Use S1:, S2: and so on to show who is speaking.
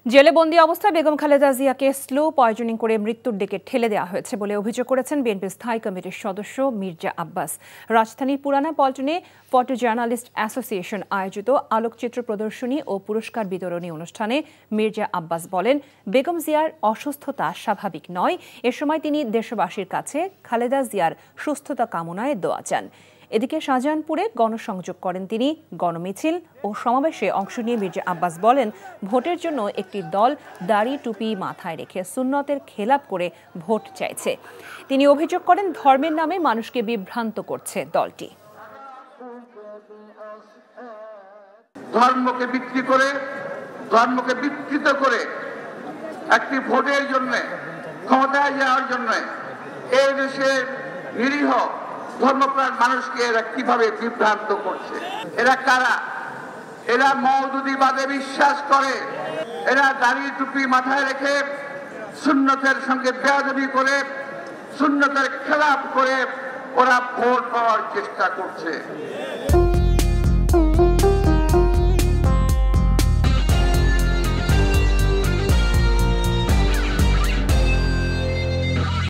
S1: জেলে বন্দী অবস্থায় বেগম খালেদা জিয়াকে স্লো পয়জনিং করে মৃত্যুর দিকে ঠেলে দেওয়া হয়েছে বলে অভিযোগ করেছেন বিএনপির স্থায়ী কমিটির সদস্য মির্জা আব্বাস। রাজধানীর পুরানা পল্টনে ফটো জার্নালিস্ট অ্যাসোসিয়েশন আয়োজিত আলোকচিত্র প্রদর্শনী ও পুরস্কার বিতরণী অনুষ্ঠানে মির্জা আব্বাস বলেন, বেগম জিয়ার অসুস্থতা স্বাভাবিক নয়। এ সময় তিনি দেশবাসীর কাছে খালেদা জিয়ার সুস্থতা কামনায় দোয়া চান। এদিকে শাহজাহানপুরে গণসংযোগ করেন তিনি। গণমিছিল ও সমাবেশে অংশ নিয়ে মির্জা আব্বাস বলেন, ভোটের জন্য একটি দল দাড়ি টুপি মাথায় রেখে সুন্নতের খেলাপ করে ভোট চাইছে। তিনি অভিযোগ করেন, ধর্মের নামে মানুষকে বিভ্রান্ত করছে দলটি।
S2: ধর্মকে বিক্রি করে, ধর্মকে বিকৃত করে একটি ভোটের জন্য, ক্ষমতায় যাওয়ার জন্য এই দেশের নিরীহ ধর্মপ্রাণ মানুষকে এরা কিভাবে বিভ্রান্ত করছে। এরা কারা? এরা মওদুদিবাদে বিশ্বাস করে। এরা দাড়ি টুপি মাথায় রেখে সুন্নতের সঙ্গে বেয়াদবি করে, সুন্নতের খেলাপ করে ওরা ভোট পাওয়ার চেষ্টা করছে।